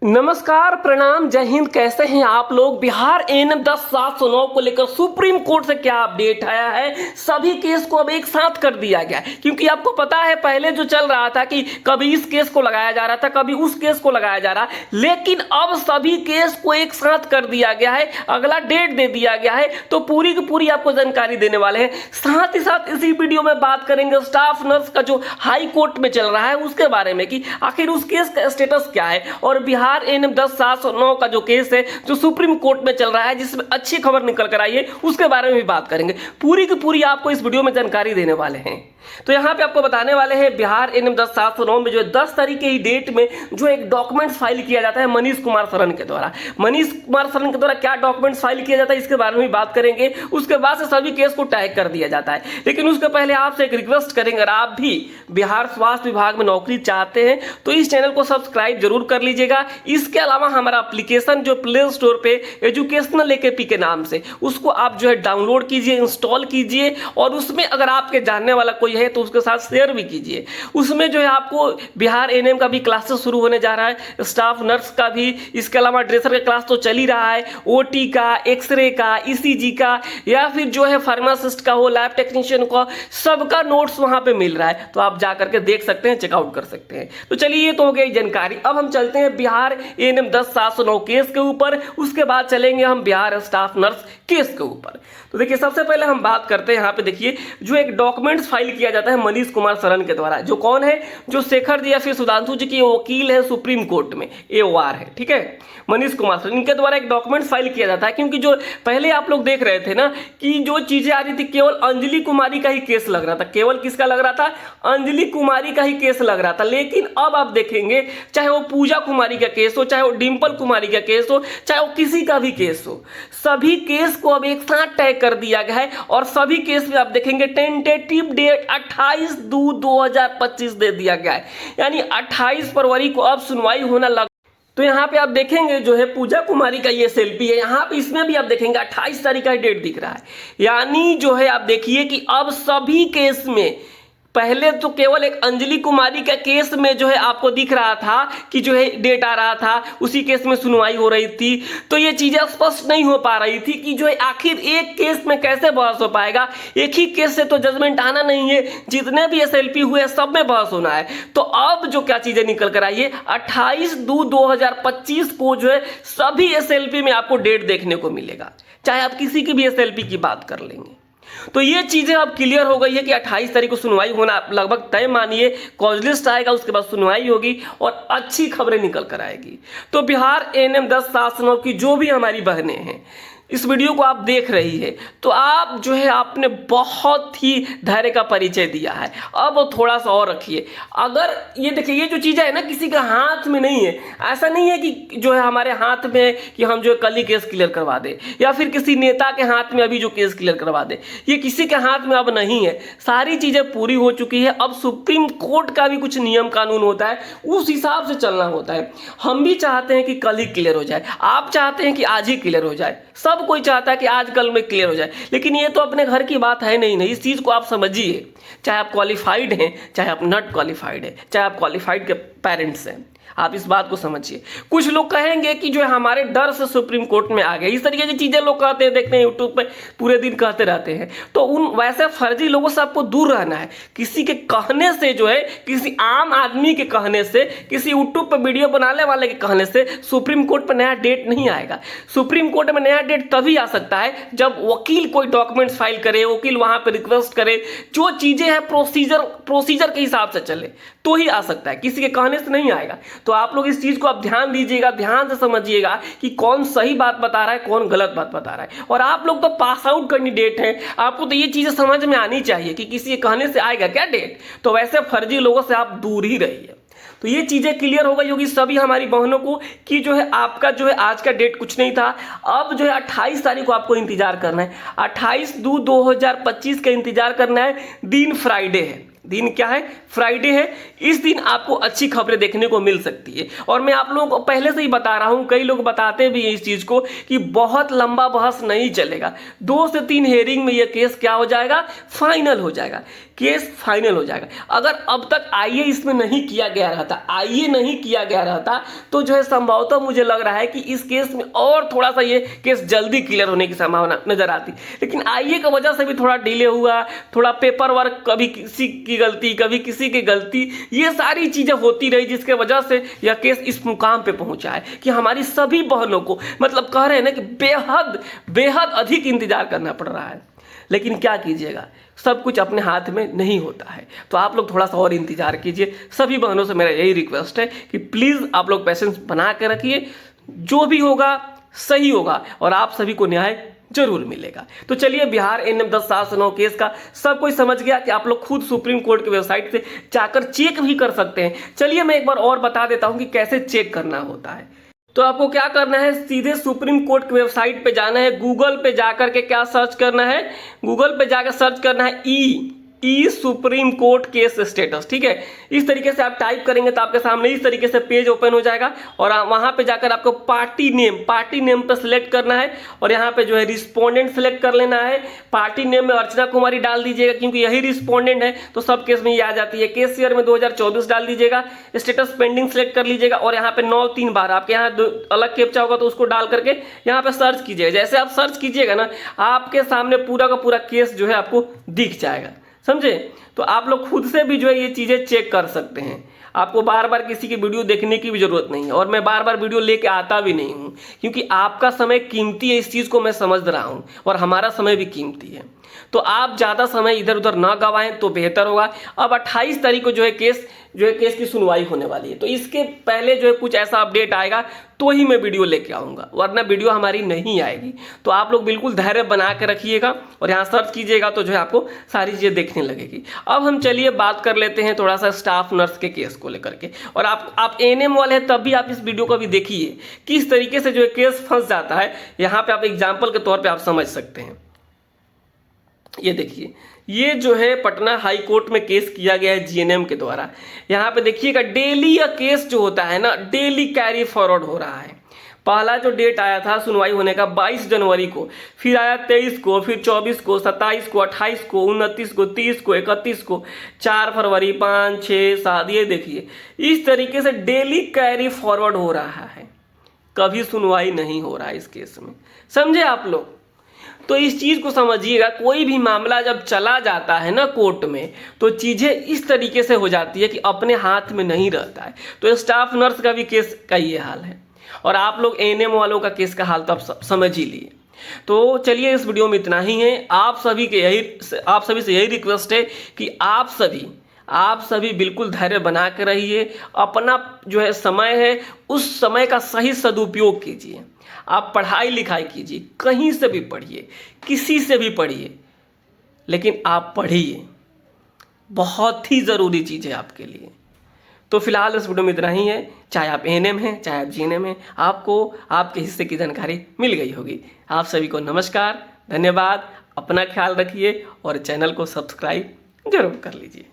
नमस्कार, प्रणाम, जय हिंद। कैसे हैं आप लोग। बिहार एएनएम 10/709 को लेकर सुप्रीम कोर्ट से क्या अपडेट आया है। सभी केस को अब एक साथ कर दिया गया है, क्योंकि आपको पता है पहले जो चल रहा था कि कभी इस केस को लगाया जा रहा था, कभी उस केस को लगाया जा रहा, लेकिन अब सभी केस को एक साथ कर दिया गया है, अगला डेट दे दिया गया है। तो पूरी की पूरी आपको जानकारी देने वाले हैं। साथ ही साथ इसी वीडियो में बात करेंगे स्टाफ नर्स का जो हाई कोर्ट में चल रहा है उसके बारे में, कि आखिर उस केस का स्टेटस क्या है, और बिहार एएनएम 10/709 का जो केस है जो सुप्रीम कोर्ट में चल रहा है, जिसमें अच्छी खबर निकल कर आई है, उसके बारे में भी बात करेंगे। पूरी की पूरी आपको इस वीडियो में जानकारी देने वाले हैं। तो यहाँ पे आपको बताने वाले हैं बिहार एएनएम 10/709 में जो 10 तारीख की डेट में जो एक डॉक्यूमेंट्स फाइल किया जाता है मनीष कुमार सरन के द्वारा। मनीष कुमार सरन के द्वारा क्या डॉक्यूमेंट्स फाइल किया जाता है इसके बारे में भी बात करेंगे। उसके बाद से सभी केस को टैग कर दिया जाता है। लेकिन उसके पहले आपसे एक रिक्वेस्ट करेंगे, अगर आप भी बिहार स्वास्थ्य विभाग में नौकरी चाहते हैं तो इस चैनल को सब्सक्राइब जरूर कर लीजिएगा। इसके अलावा हमारा एप्लीकेशन जो प्ले स्टोर पे एजुकेशनल एकेपी के नाम से, उसको आप जो है डाउनलोड कीजिए, इंस्टॉल कीजिए, और उसमें अगर आपके जानने वाला कोई है तो उसके साथ शेयर भी कीजिए। उसमें जो है आपको बिहार एएनएम का भी क्लासेस शुरू होने जा रहा है, स्टाफ नर्स का भी, इसके अलावा ड्रेसर का क्लास तो चल ही रहा है, ओटी का, एक्सरे का, ईसीजी का, या फिर जो है फार्मासिस्ट का हो, लैब टेक्नीशियन का, सबका नोट्स वहां पे मिल रहा है। तो आप जा करके देख सकते हैं, चेकआउट कर सकते हैं। तो चलिए, ये तो हो गई जानकारी। अब हम चलते हैं बिहार एएनएम 10/709 केस के ऊपर, उसके बाद चलेंगे हम बिहार स्टाफ नर्स केस के ऊपर। तो देखिए, सबसे पहले हम बात करते हैं, यहाँ पे देखिए जो एक डॉक्यूमेंट्स फाइल किया जाता है मनीष कुमार सरन के द्वारा, जो कौन है, जो शेखर जी या फिर सुधांशु जी की वकील है सुप्रीम कोर्ट में, एओआर है, ठीक है। मनीष कुमार सरन इनके द्वारा एक डॉक्यूमेंट्स फाइल किया जाता है, क्योंकि जो पहले आप लोग देख रहे थे ना कि जो चीजें आ रही थी, केवल अंजलि कुमारी का ही केस लग रहा था। केवल किसका लग रहा था? अंजलि कुमारी का ही केस लग रहा था। लेकिन अब आप देखेंगे, चाहे वो पूजा कुमारी का केस हो, चाहे वो डिंपल कुमारी का केस हो, चाहे वो किसी का भी केस हो, सभी केस को अब एक साथ टैग कर दिया गया है। और सभी केस में आप देखेंगे टेंटेटिव डेट 28/2/2025 दे दिया गया है, यानी 28 फरवरी को अब सुनवाई होना लग। तो यहाँ पे आप देखेंगे जो है पूजा कुमारी का ये सेल्फी है, यहाँ पे इसमें भी आप देखेंगे 28 तारीख का डेट दिख रहा है। यानी जो है आप देखिए कि अब सभी केस में, पहले तो केवल एक अंजलि कुमारी का केस में जो है आपको दिख रहा था कि जो है डेट आ रहा था, उसी केस में सुनवाई हो रही थी, तो ये चीजें स्पष्ट नहीं हो पा रही थी कि जो है आखिर एक केस में कैसे बहस हो पाएगा। एक ही केस से तो जजमेंट आना नहीं है, जितने भी एसएलपी हुए सब में बहस होना है। तो अब जो क्या चीजें निकल कर आई है, 28/2/2025 को जो है सभी एसएलपी में आपको डेट देखने को मिलेगा, चाहे आप किसी की भी एसएलपी की बात कर लेंगे। तो ये चीजें अब क्लियर हो गई है कि 28 तारीख को सुनवाई होना लगभग तय मानिए। कॉज लिस्ट आएगा, उसके बाद सुनवाई होगी और अच्छी खबरें निकल कर आएगी। तो बिहार एएनएम 10/709 की जो भी हमारी बहनें हैं, इस वीडियो को आप देख रही है, तो आप जो है आपने बहुत ही धैर्य का परिचय दिया है। अब थोड़ा सा और रखिए। अगर ये देखिए, ये जो चीज़ें है ना, किसी के हाथ में नहीं है। ऐसा नहीं है कि जो है हमारे हाथ में कि हम जो है कल ही केस क्लियर करवा दे, या फिर किसी नेता के हाथ में अभी जो केस क्लियर करवा दे। ये किसी के हाथ में अब नहीं है। सारी चीज़ें पूरी हो चुकी है। अब सुप्रीम कोर्ट का भी कुछ नियम कानून होता है, उस हिसाब से चलना होता है। हम भी चाहते हैं कि कल ही क्लियर हो जाए, आप चाहते हैं कि आज ही क्लियर हो जाए, सब कोई चाहता है कि आज कल में क्लियर हो जाए। लेकिन ये तो अपने घर की बात है नहीं। इस चीज को आप समझिए, चाहे आप क्वालिफाइड हैं, चाहे आप नॉट क्वालिफाइड हैं, चाहे आप क्वालिफाइड के पेरेंट्स हैं, आप इस बात को समझिए। कुछ लोग कहेंगे कि जो है हमारे डर से सुप्रीम कोर्ट में आ गए, इस तरीके की चीजें लोग कहते हैं, देखते हैं यूट्यूब पे पूरे दिन कहते रहते हैं। तो उन वैसे फर्जी लोगों से आपको दूर रहना है। किसी के कहने से जो है, किसी आम आदमी के कहने से, किसी यूट्यूब पर वीडियो बनाने वाले के कहने से सुप्रीम कोर्ट पर नया डेट नहीं आएगा। सुप्रीम कोर्ट में नया डेट तभी आ सकता है जब वकील कोई डॉक्यूमेंट्स फाइल करे, वकील वहां पर रिक्वेस्ट करे, जो चीजें हैं प्रोसीजर के हिसाब से चले, तो ही आ सकता है। किसी के कहने से नहीं आएगा। तो आप लोग इस चीज को आप ध्यान दीजिएगा, ध्यान से समझिएगा कि कौन सही बात बता रहा है, कौन गलत बात बता रहा है। और आप लोग तो पास आउट कैंडिडेट हैं, आपको तो ये चीजें समझ में आनी चाहिए कि किसी के कहने से आएगा क्या डेट। तो वैसे फर्जी लोगों से आप दूर ही रहिए। तो ये चीजें क्लियर हो गई होगी सभी हमारी बहनों को कि जो है आपका जो है आज का डेट कुछ नहीं था। अब जो है 28 तारीख को आपको इंतजार करना है। 28/2/2025 का इंतजार करना है। दिन फ्राइडे है, दिन क्या है, फ्राइडे है। इस दिन आपको अच्छी खबरें देखने को मिल सकती है। और मैं आप लोगों को पहले से ही बता रहा हूं, कई लोग बताते भी हैं इस चीज को कि बहुत लंबा बहस नहीं चलेगा, 2 से 3 हेयरिंग में यह केस क्या हो जाएगा, फाइनल हो जाएगा, केस फाइनल हो जाएगा। अगर अब तक आईए इसमें नहीं किया गया रहता, आईए नहीं किया गया रहता, तो जो है संभवतः मुझे लग रहा है कि इस केस में और थोड़ा सा ये केस जल्दी क्लियर होने की संभावना नजर आती। लेकिन आईए की वजह से भी थोड़ा डिले हुआ, थोड़ा पेपर वर्क, कभी किसी की गलती कभी किसी की गलती, ये सारी चीजें होती रही, जिसके वजह से यह केस इस मुकाम पे पहुंचा है कि हमारी सभी बहनों को, मतलब कह रहे हैं ना कि बेहद बेहद अधिक इंतजार करना पड़ रहा है। लेकिन क्या कीजिएगा, सब कुछ अपने हाथ में नहीं होता है, तो आप लोग थोड़ा सा और इंतजार कीजिए। सभी बहनों से मेरा यही रिक्वेस्ट है कि प्लीज आप लोग पेशेंस बना के रखिए, जो भी होगा सही होगा और आप सभी को न्याय जरूर मिलेगा। तो चलिए, बिहार एनएम 10/7/9 केस का सब कोई समझ गया कि आप लोग खुद सुप्रीम कोर्ट की वेबसाइट से जाकर चेक भी कर सकते हैं। चलिए मैं एक बार और बता देता हूं कि कैसे चेक करना होता है। तो आपको क्या करना है, सीधे सुप्रीम कोर्ट की वेबसाइट पे जाना है, गूगल पे जाकर के क्या सर्च करना है, गूगल पे जाकर सर्च करना है ई सुप्रीम कोर्ट केस स्टेटस। ठीक है, इस तरीके से आप टाइप करेंगे तो आपके सामने इस तरीके से पेज ओपन हो जाएगा और वहां पे जाकर आपको पार्टी नेम पे सिलेक्ट करना है और यहाँ पे जो है रिस्पोंडेंट सिलेक्ट कर लेना है। पार्टी नेम में अर्चना कुमारी डाल दीजिएगा क्योंकि यही रिस्पोंडेंट है, तो सब केस में ये आ जाती है। केस ईयर में 2024 डाल दीजिएगा, स्टेटस पेंडिंग सिलेक्ट कर लीजिएगा और यहाँ पे 9 3 बार आपके यहाँ अलग कैप्चा होगा तो उसको डाल करके यहाँ पे सर्च कीजिएगा। जैसे आप सर्च कीजिएगा ना, आपके सामने पूरा का पूरा केस जो है आपको दिख जाएगा, समझे। तो आप लोग खुद से भी जो है ये चीजें चेक कर सकते हैं, आपको बार बार किसी की वीडियो देखने की भी जरूरत नहीं है और मैं बार बार वीडियो लेके आता भी नहीं हूं, क्योंकि आपका समय कीमती है, इस चीज को मैं समझ रहा हूं और हमारा समय भी कीमती है। तो आप ज्यादा समय इधर उधर ना गवाएं तो बेहतर होगा। अब 28 तारीख को जो है केस की सुनवाई होने वाली है, तो इसके पहले जो है कुछ ऐसा अपडेट आएगा तो ही मैं वीडियो लेके आऊंगा, वरना वीडियो हमारी नहीं आएगी। तो आप लोग बिल्कुल धैर्य बना के रखिएगा और यहाँ सर्च कीजिएगा तो जो है आपको सारी चीजें देखने लगेगी। अब हम चलिए बात कर लेते हैं थोड़ा सा स्टाफ नर्स के केस को लेकर के। और आप एएनएम वाले हैं तब भी आप इस वीडियो को भी देखिए किस तरीके से जो है केस फंस जाता है। यहाँ पे आप एग्जाम्पल के तौर पर आप समझ सकते हैं। ये देखिए, ये जो है पटना हाई कोर्ट में केस किया गया है जीएनएम के द्वारा। यहाँ पे देखिएगा डेली यह केस जो होता है ना, डेली कैरी फॉरवर्ड हो रहा है। पहला जो डेट आया था सुनवाई होने का 22 जनवरी को, फिर आया 23 को, फिर 24 को, 27 को, 28 को, 29 को, 30 को, 31 को, 4 फरवरी, 5, 6, 7। ये देखिए इस तरीके से डेली कैरी फॉरवर्ड हो रहा है, कभी सुनवाई नहीं हो रहा है इस केस में, समझे आप लोग। तो इस चीज को समझिएगा, कोई भी मामला जब चला जाता है ना कोर्ट में, तो चीजें इस तरीके से हो जाती है कि अपने हाथ में नहीं रहता है। तो स्टाफ नर्स का भी केस का ये हाल है और आप लोग एएनएम वालों का केस का हाल तो आप समझ ही लिए। तो चलिए, इस वीडियो में इतना ही है। आप सभी से यही रिक्वेस्ट है कि आप सभी बिल्कुल धैर्य बना के रहिए, अपना जो है समय है उस समय का सही सदुपयोग कीजिए। आप पढ़ाई लिखाई कीजिए, कहीं से भी पढ़िए, किसी से भी पढ़िए, लेकिन आप पढ़िए, बहुत ही ज़रूरी चीज़ है आपके लिए। तो फिलहाल इस वीडियो में इतना ही है। चाहे आप एएनएम हैं चाहे आप जीएनएम हैं, आपको आपके हिस्से की जानकारी मिल गई होगी। आप सभी को नमस्कार, धन्यवाद, अपना ख्याल रखिए और चैनल को सब्सक्राइब जरूर कर लीजिए।